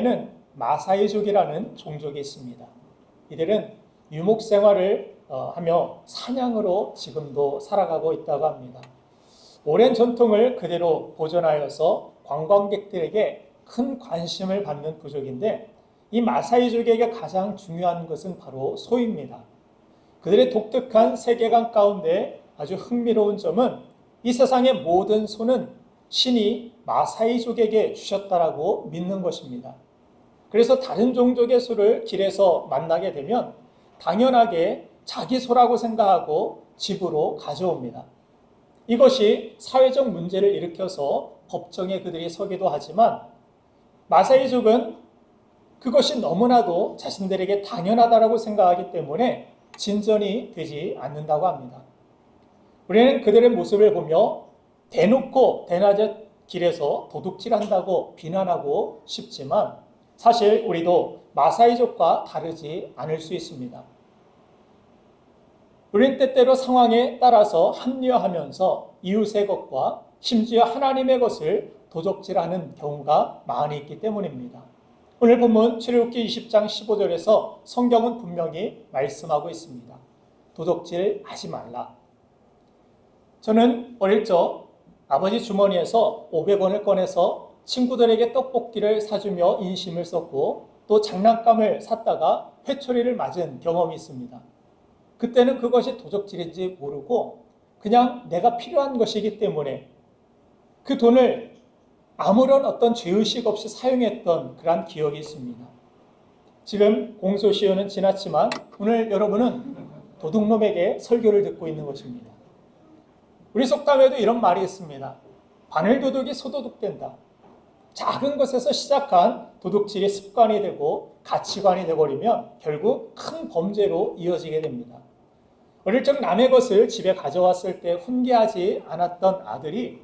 는 마사이족이라는 종족이 있습니다. 이들은 유목 생활을 하며 사냥으로 지금도 살아가고 있다고 합니다. 오랜 전통을 그대로 보존하여서 관광객들에게 큰 관심을 받는 부족인데, 이 마사이족에게 가장 중요한 것은 바로 소입니다. 그들의 독특한 세계관 가운데 아주 흥미로운 점은 이 세상의 모든 소는 신이 마사이족에게 주셨다라고 믿는 것입니다. 그래서 다른 종족의 소를 길에서 만나게 되면 당연하게 자기 소라고 생각하고 집으로 가져옵니다. 이것이 사회적 문제를 일으켜서 법정에 그들이 서기도 하지만, 마사이족은 그것이 너무나도 자신들에게 당연하다고 생각하기 때문에 진전이 되지 않는다고 합니다. 우리는 그들의 모습을 보며 대놓고 대낮에 길에서 도둑질한다고 비난하고 싶지만, 사실 우리도 마사이족과 다르지 않을 수 있습니다. 우리는 때때로 상황에 따라서 합리화하면서 이웃의 것과 심지어 하나님의 것을 도적질하는 경우가 많이 있기 때문입니다. 오늘 본문 출애굽기 20장 15절에서 성경은 분명히 말씀하고 있습니다. 도적질 하지 말라. 저는 어릴 적 아버지 주머니에서 500원을 꺼내서 친구들에게 떡볶이를 사주며 인심을 썼고, 또 장난감을 샀다가 회초리를 맞은 경험이 있습니다. 그때는 그것이 도적질인지 모르고 그냥 내가 필요한 것이기 때문에 그 돈을 아무런 어떤 죄의식 없이 사용했던 그런 기억이 있습니다. 지금 공소시효는 지났지만 오늘 여러분은 도둑놈에게 설교를 듣고 있는 것입니다. 우리 속담에도 이런 말이 있습니다. 바늘도둑이 소도둑된다. 작은 것에서 시작한 도둑질이 습관이 되고 가치관이 되어버리면 결국 큰 범죄로 이어지게 됩니다. 어릴 적 남의 것을 집에 가져왔을 때 훈계하지 않았던 아들이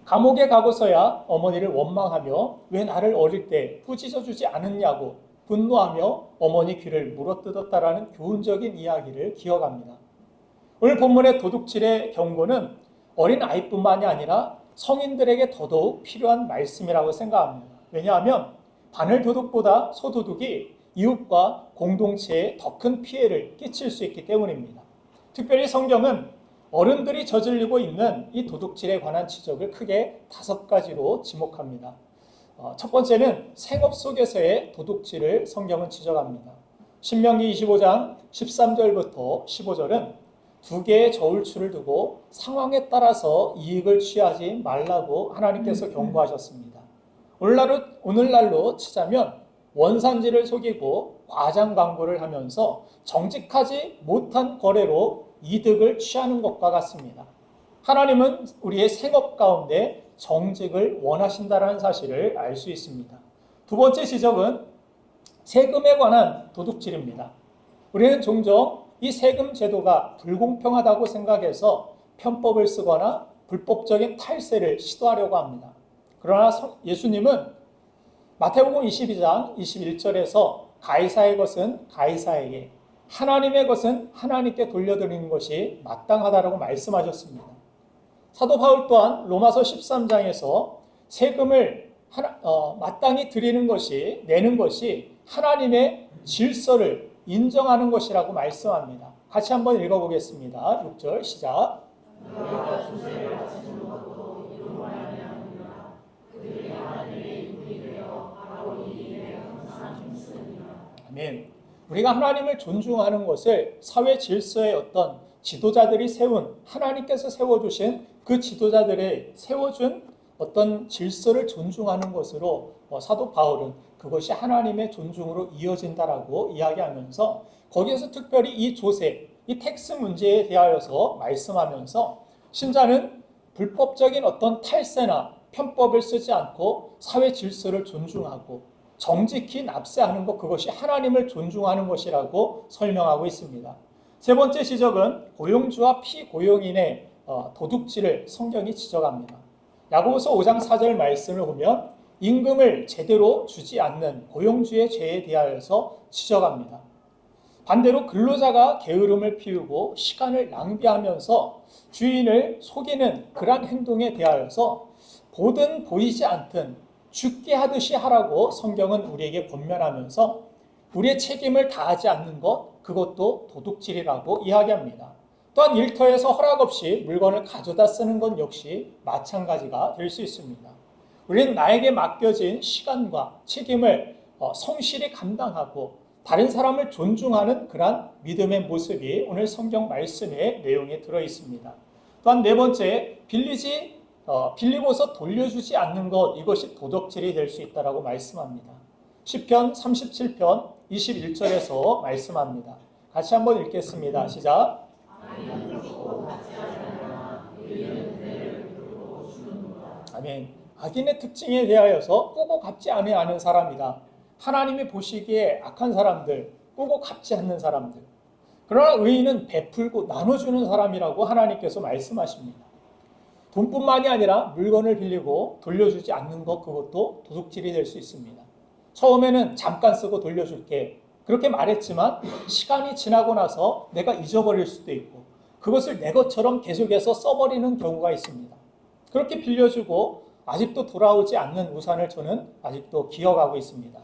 감옥에 가고서야 어머니를 원망하며 왜 나를 어릴 때 꾸짖어주지 않았냐고 분노하며 어머니 귀를 물어뜯었다라는 교훈적인 이야기를 기억합니다. 오늘 본문의 도둑질의 경고는 어린 아이뿐만이 아니라 성인들에게 더더욱 필요한 말씀이라고 생각합니다. 왜냐하면 바늘도둑보다 소도둑이 이웃과 공동체에 더 큰 피해를 끼칠 수 있기 때문입니다. 특별히 성경은 어른들이 저지르고 있는 이 도둑질에 관한 지적을 크게 5가지로 지목합니다. 첫 번째는 생업 속에서의 도둑질을 성경은 지적합니다. 신명기 25장 13절부터 15절은 2개의 저울추를 두고 상황에 따라서 이익을 취하지 말라고 하나님께서 경고하셨습니다. 오늘날로 치자면 원산지를 속이고 과장 광고를 하면서 정직하지 못한 거래로 이득을 취하는 것과 같습니다. 하나님은 우리의 생업 가운데 정직을 원하신다는 사실을 알 수 있습니다. 두 번째 지적은 세금에 관한 도둑질입니다. 우리는 종종 이 세금 제도가 불공평하다고 생각해서 편법을 쓰거나 불법적인 탈세를 시도하려고 합니다. 그러나 예수님은 마태복음 22장 21절에서 가이사의 것은 가이사에게, 하나님의 것은 하나님께 돌려드리는 것이 마땅하다고 말씀하셨습니다. 사도 바울 또한 로마서 13장에서 세금을 마땅히 드리는 것이, 내는 것이 하나님의 질서를 인정하는 것이라고 말씀합니다. 같이 한번 읽어보겠습니다. 6절 시작. 아멘. 우리가 하나님을 존중하는 것을 사회 질서의 어떤 지도자들이 세운, 하나님께서 세워주신 그 지도자들의 세워준 어떤 질서를 존중하는 것으로 사도 바울은 그것이 하나님의 존중으로 이어진다라고 이야기하면서, 거기에서 특별히 이 조세, 이 텍스 문제에 대하여서 말씀하면서 신자는 불법적인 어떤 탈세나 편법을 쓰지 않고 사회 질서를 존중하고 정직히 납세하는 것, 그것이 하나님을 존중하는 것이라고 설명하고 있습니다. 세 번째 지적은 고용주와 피고용인의 도둑질을 성경이 지적합니다. 야고보서 5장 4절 말씀을 보면 임금을 제대로 주지 않는 고용주의 죄에 대하여서 지적합니다. 반대로 근로자가 게으름을 피우고 시간을 낭비하면서 주인을 속이는 그러한 행동에 대하여서 보든 보이지 않든 죽게 하듯이 하라고 성경은 우리에게 권면하면서 우리의 책임을 다하지 않는 것, 그것도 도둑질이라고 이야기합니다. 또한 일터에서 허락 없이 물건을 가져다 쓰는 것 역시 마찬가지가 될 수 있습니다. 우리는 나에게 맡겨진 시간과 책임을 성실히 감당하고 다른 사람을 존중하는 그러한 믿음의 모습이 오늘 성경 말씀의 내용에 들어 있습니다. 또한 네 번째, 빌리고서 돌려주지 않는 것, 이것이 도덕질이 될 수 있다고 말씀합니다. 시편 37편 21절에서 말씀합니다. 같이 한번 읽겠습니다. 시작. 아멘. 악인의 특징에 대하여서 꾸고 갚지 아니하는 사람이다. 하나님이 보시기에 악한 사람들, 꾸고 갚지 않는 사람들. 그러나 의인은 베풀고 나눠주는 사람이라고 하나님께서 말씀하십니다. 돈뿐만이 아니라 물건을 빌리고 돌려주지 않는 것, 그것도 도둑질이 될 수 있습니다. 처음에는 잠깐 쓰고 돌려줄게, 그렇게 말했지만 시간이 지나고 나서 내가 잊어버릴 수도 있고 그것을 내 것처럼 계속해서 써버리는 경우가 있습니다. 그렇게 빌려주고 아직도 돌아오지 않는 우산을 저는 아직도 기억하고 있습니다.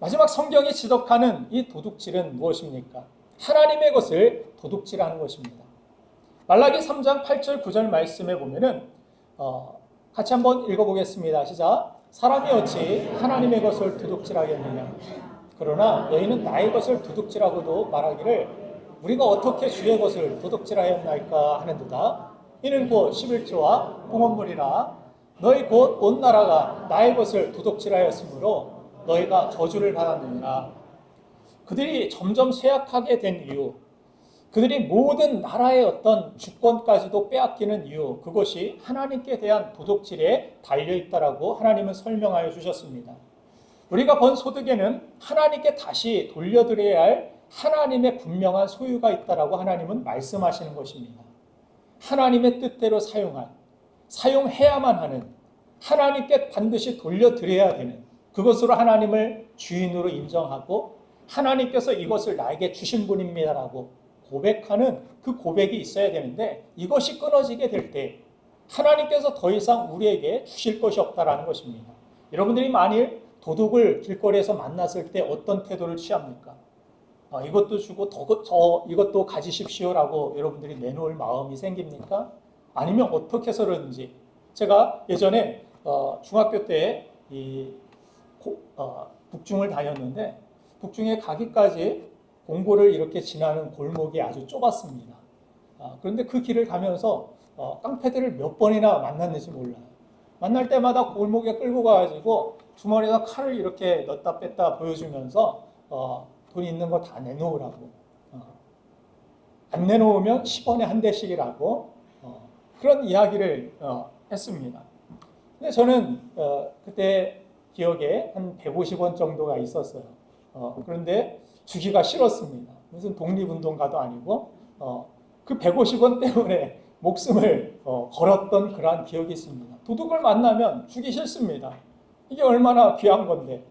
마지막 성경이 지적하는 이 도둑질은 무엇입니까? 하나님의 것을 도둑질하는 것입니다. 말라기 3장 8절 9절 말씀에 보면은 같이 한번 읽어보겠습니다. 시작. 사람이 어찌 하나님의 것을 도둑질하겠느냐? 그러나 너희는 나의 것을 도둑질하고도 말하기를 우리가 어떻게 주의 것을 도둑질하였나이까 하는도다. 이는 곧 11조와 공헌물이라. 너희 곧 온 나라가 나의 것을 도둑질하였으므로 너희가 저주를 받았느니라. 그들이 점점 쇠약하게 된 이유, 그들이 모든 나라의 어떤 주권까지도 빼앗기는 이유, 그것이 하나님께 대한 도둑질에 달려있다라고 하나님은 설명하여 주셨습니다. 우리가 번 소득에는 하나님께 다시 돌려드려야 할 하나님의 분명한 소유가 있다라고 하나님은 말씀하시는 것입니다. 하나님의 뜻대로 사용해야만 하는, 하나님께 반드시 돌려드려야 되는, 그것으로 하나님을 주인으로 인정하고 하나님께서 이것을 나에게 주신 분입니다라고 고백하는 그 고백이 있어야 되는데, 이것이 끊어지게 될 때 하나님께서 더 이상 우리에게 주실 것이 없다라는 것입니다. 여러분들이 만일 도둑을 길거리에서 만났을 때 어떤 태도를 취합니까? 이것도 주고 이것도 가지십시오라고 여러분들이 내놓을 마음이 생깁니까? 아니면 어떻게 해서든지, 제가 예전에 중학교 때 북중을 다녔는데, 북중에 가기까지 공고를 이렇게 지나는 골목이 아주 좁았습니다. 그런데 그 길을 가면서 깡패들을 몇 번이나 만났는지 몰라요. 만날 때마다 골목에 끌고 가가지고 주머니에다 칼을 이렇게 넣었다 뺐다 보여주면서 돈 있는 거 다 내놓으라고, 안 내놓으면 10원에 한 대씩이라고 그런 이야기를 했습니다. 근데 저는 그때 기억에 한 150원 정도가 있었어요. 그런데 주기가 싫었습니다. 무슨 독립운동가도 아니고 그 150원 때문에 목숨을 걸었던 그러한 기억이 있습니다. 도둑을 만나면 주기 싫습니다. 이게 얼마나 귀한 건데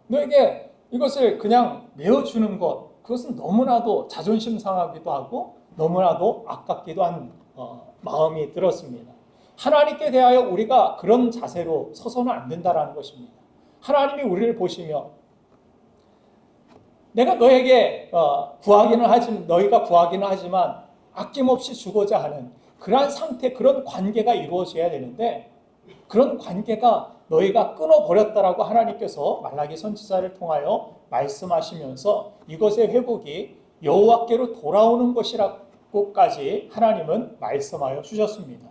너에게 이것을 그냥 내어주는 것, 그것은 너무나도 자존심 상하기도 하고 너무나도 아깝기도 한 마음이 들었습니다. 하나님께 대하여 우리가 그런 자세로 서서는 안 된다라는 것입니다. 하나님이 우리를 보시며 내가 너에게 너희가 구하기는 하지만 아낌없이 주고자 하는 그러한 상태, 그런 관계가 이루어져야 되는데, 그런 관계가 너희가 끊어버렸다라고 하나님께서 말라기 선지자를 통하여 말씀하시면서 이것의 회복이 여호와께로 돌아오는 것이라고까지 하나님은 말씀하여 주셨습니다.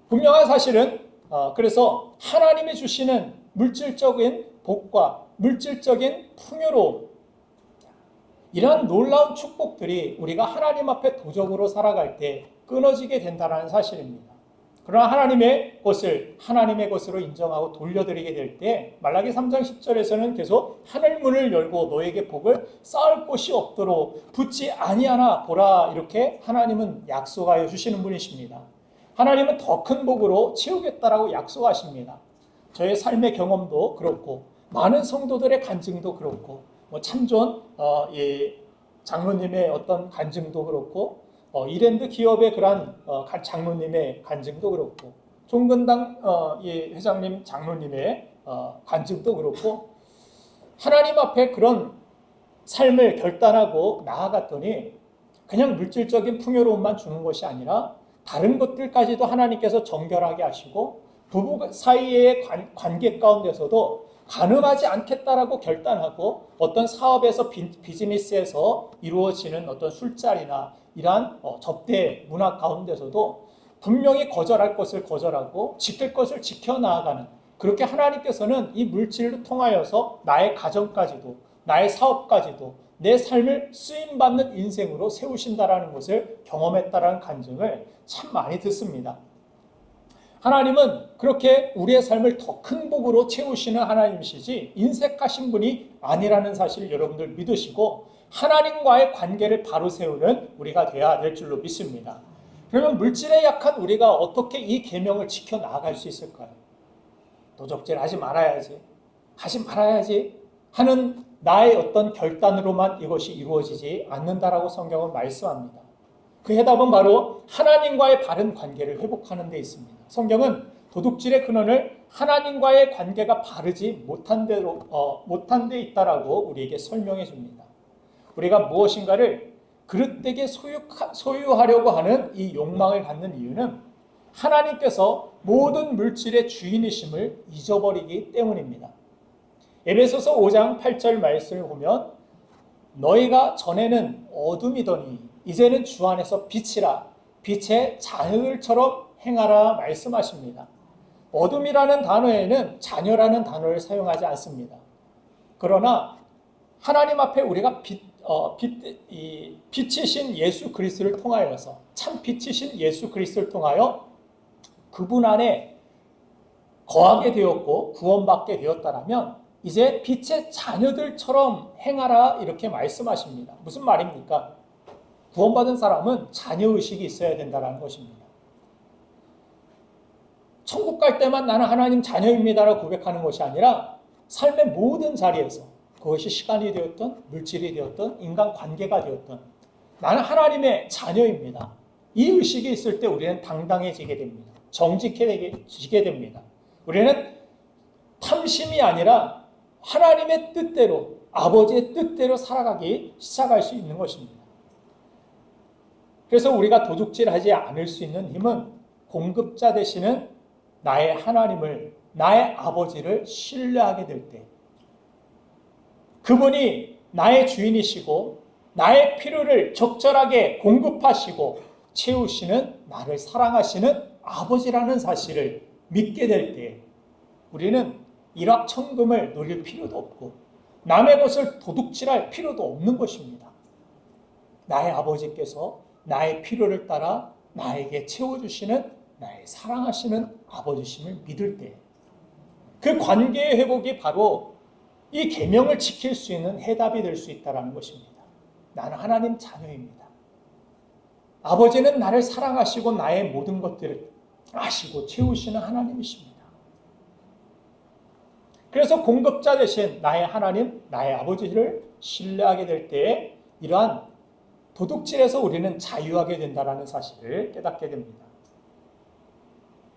분명한 사실은 그래서 하나님이 주시는 물질적인 복과 물질적인 풍요로움, 이러한 놀라운 축복들이 우리가 하나님 앞에 도적으로 살아갈 때 끊어지게 된다는 사실입니다. 그러나 하나님의 것으로 인정하고 돌려드리게 될 때 말라기 3장 10절에서는 계속 하늘 문을 열고 너에게 복을 쌓을 곳이 없도록 붙지 아니하나 보라, 이렇게 하나님은 약속하여 주시는 분이십니다. 하나님은 더 큰 복으로 채우겠다라고 약속하십니다. 저의 삶의 경험도 그렇고 많은 성도들의 간증도 그렇고 참존 장로님의 어떤 간증도 그렇고 이랜드 기업의 그러한 장로님의 간증도 그렇고 종근당 이 회장님, 장로님의 간증도 그렇고 하나님 앞에 그런 삶을 결단하고 나아갔더니 그냥 물질적인 풍요로움만 주는 것이 아니라 다른 것들까지도 하나님께서 정결하게 하시고 부부 사이의 관계 가운데서도 가늠하지 않겠다라고 결단하고 어떤 사업에서 비즈니스에서 이루어지는 어떤 술자리나 이러한 접대 문화 가운데서도 분명히 거절할 것을 거절하고 지킬 것을 지켜나가는, 그렇게 하나님께서는 이 물질을 통하여서 나의 가정까지도 나의 사업까지도 내 삶을 쓰임받는 인생으로 세우신다라는 것을 경험했다라는 간증을 참 많이 듣습니다. 하나님은 그렇게 우리의 삶을 더 큰 복으로 채우시는 하나님이시지 인색하신 분이 아니라는 사실을 여러분들 믿으시고 하나님과의 관계를 바로 세우는 우리가 되어야 될 줄로 믿습니다. 그러면 물질에 약한 우리가 어떻게 이 계명을 지켜나갈 수 있을까요? 도적질 하지 말아야지, 하지 말아야지 하는 나의 어떤 결단으로만 이것이 이루어지지 않는다라고 성경은 말씀합니다. 그 해답은 바로 하나님과의 바른 관계를 회복하는 데 있습니다. 성경은 도둑질의 근원을 하나님과의 관계가 바르지 못한 데 있다라고 우리에게 설명해 줍니다. 우리가 무엇인가를 그릇되게 소유하려고 하는 이 욕망을 갖는 이유는 하나님께서 모든 물질의 주인이심을 잊어버리기 때문입니다. 에베소서 5장 8절 말씀을 보면 너희가 전에는 어둠이더니 이제는 주 안에서 빛이라 빛의 자녀들처럼 행하라 말씀하십니다. 어둠이라는 단어에는 자녀라는 단어를 사용하지 않습니다. 그러나 하나님 앞에 우리가 빛이신 예수 그리스도를 통하여서, 참 빛이신 예수 그리스도를 통하여 그분 안에 거하게 되었고 구원받게 되었다라면 이제 빛의 자녀들처럼 행하라 이렇게 말씀하십니다. 무슨 말입니까? 구원받은 사람은 자녀의식이 있어야 된다는 것입니다. 천국 갈 때만 나는 하나님 자녀입니다라고 고백하는 것이 아니라 삶의 모든 자리에서, 그것이 시간이 되었던 물질이 되었던 인간관계가 되었던, 나는 하나님의 자녀입니다. 이 의식이 있을 때 우리는 당당해지게 됩니다. 정직해지게 됩니다. 우리는 탐심이 아니라 하나님의 뜻대로, 아버지의 뜻대로 살아가기 시작할 수 있는 것입니다. 그래서 우리가 도둑질하지 않을 수 있는 힘은 공급자 되시는 나의 하나님을, 나의 아버지를 신뢰하게 될 때, 그분이 나의 주인이시고 나의 필요를 적절하게 공급하시고 채우시는, 나를 사랑하시는 아버지라는 사실을 믿게 될 때 우리는 일확천금을 노릴 필요도 없고 남의 것을 도둑질할 필요도 없는 것입니다. 나의 아버지께서 나의 필요를 따라 나에게 채워주시는 나의 사랑하시는 아버지심을 믿을 때 그 관계의 회복이 바로 이 계명을 지킬 수 있는 해답이 될 수 있다는 것입니다. 나는 하나님 자녀입니다. 아버지는 나를 사랑하시고 나의 모든 것들을 아시고 채우시는 하나님이십니다. 그래서 공급자 대신 나의 하나님, 나의 아버지를 신뢰하게 될 때에 이러한 도둑질에서 우리는 자유하게 된다는 사실을 깨닫게 됩니다.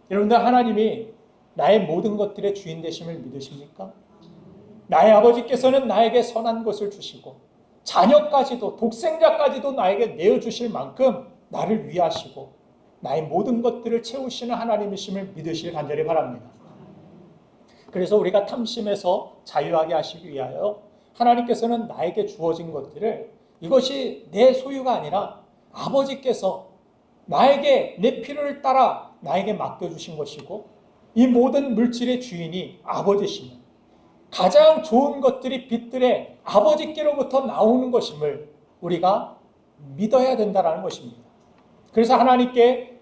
여러분들, 하나님이 나의 모든 것들의 주인 되심을 믿으십니까? 나의 아버지께서는 나에게 선한 것을 주시고 자녀까지도, 독생자까지도 나에게 내어주실 만큼 나를 위하시고 나의 모든 것들을 채우시는 하나님이심을 믿으시길 간절히 바랍니다. 그래서 우리가 탐심에서 자유하게 하시기 위하여 하나님께서는 나에게 주어진 것들을, 이것이 내 소유가 아니라 아버지께서 나에게 내 필요를 따라 나에게 맡겨주신 것이고, 이 모든 물질의 주인이 아버지시며 가장 좋은 것들이 빛들의 아버지께로부터 나오는 것임을 우리가 믿어야 된다는 것입니다. 그래서 하나님께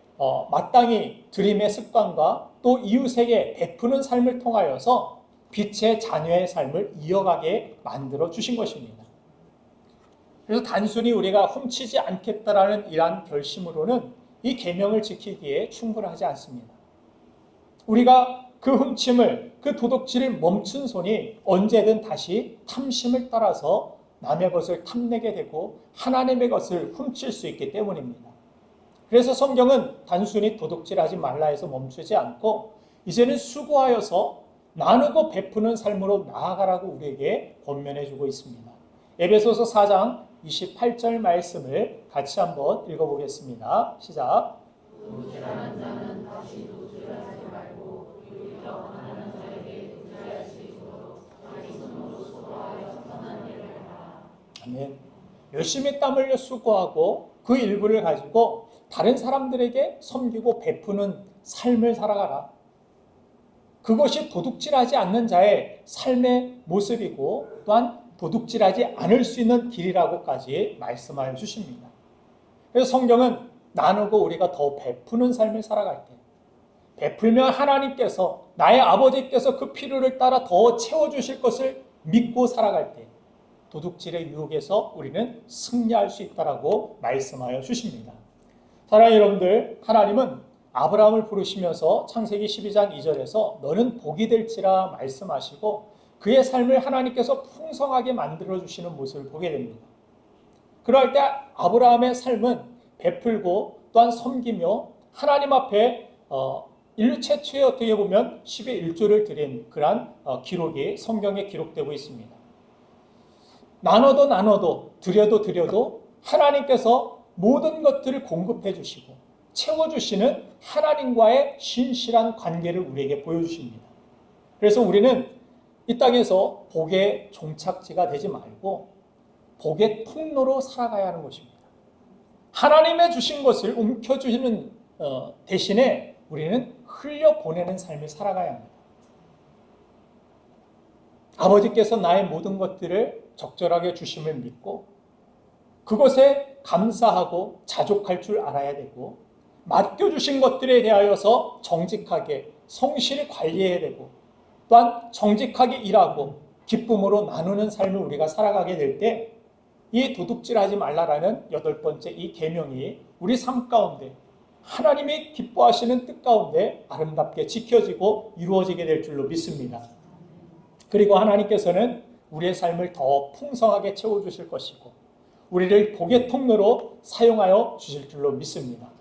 마땅히 드림의 습관과 또 이웃에게 베푸는 삶을 통하여서 빛의 자녀의 삶을 이어가게 만들어 주신 것입니다. 그래서 단순히 우리가 훔치지 않겠다라는 이러한 결심으로는 이 계명을 지키기에 충분하지 않습니다. 우리가 그 훔침을, 그 도둑질을 멈춘 손이 언제든 다시 탐심을 따라서 남의 것을 탐내게 되고 하나님의 것을 훔칠 수 있기 때문입니다. 그래서 성경은 단순히 도둑질하지 말라 해서 멈추지 않고 이제는 수고하여서 나누고 베푸는 삶으로 나아가라고 우리에게 권면해 주고 있습니다. 에베소서 4장 28절 말씀을 같이 한번 읽어보겠습니다. 시작. 도둑질하는 자는 다시 도둑질하지 말고 유익을 원하는 자에게 도둑질할 수 있도록 자기 손으로 수고하여 선한 일을 하라. 아멘. 열심히 땀 흘려 수고하고 그 일부를 가지고 다른 사람들에게 섬기고 베푸는 삶을 살아가라. 그것이 도둑질하지 않는 자의 삶의 모습이고 또한 도둑질하지 않을 수 있는 길이라고까지 말씀하여 주십니다. 그래서 성경은 나누고 우리가 더 베푸는 삶을 살아갈 때, 베풀면 하나님께서, 나의 아버지께서 그 필요를 따라 더 채워주실 것을 믿고 살아갈 때 도둑질의 유혹에서 우리는 승리할 수 있다라고 말씀하여 주십니다. 사랑하는 여러분들, 하나님은 아브라함을 부르시면서 창세기 12장 2절에서 너는 복이 될지라 말씀하시고 그의 삶을 하나님께서 풍성하게 만들어주시는 모습을 보게 됩니다. 그럴 때 아브라함의 삶은 베풀고 또한 섬기며 하나님 앞에 인류 최초의 어떻게 보면 10의 1조를 드린 그러한 기록이 성경에 기록되고 있습니다. 나눠도 드려도 하나님께서 모든 것들을 공급해 주시고 채워주시는 하나님과의 신실한 관계를 우리에게 보여주십니다. 그래서 우리는 이 땅에서 복의 종착지가 되지 말고 복의 통로로 살아가야 하는 것입니다. 하나님의 주신 것을 움켜주시는 대신에 우리는 흘려보내는 삶을 살아가야 합니다. 아버지께서 나의 모든 것들을 적절하게 주심을 믿고 그것에 감사하고 자족할 줄 알아야 되고 맡겨주신 것들에 대하여서 정직하게 성실히 관리해야 되고 또한 정직하게 일하고 기쁨으로 나누는 삶을 우리가 살아가게 될 때 이 도둑질하지 말라라는 8번째 이 계명이 우리 삶 가운데 하나님이 기뻐하시는 뜻 가운데 아름답게 지켜지고 이루어지게 될 줄로 믿습니다. 그리고 하나님께서는 우리의 삶을 더 풍성하게 채워주실 것이고 우리를 복의 통로로 사용하여 주실 줄로 믿습니다.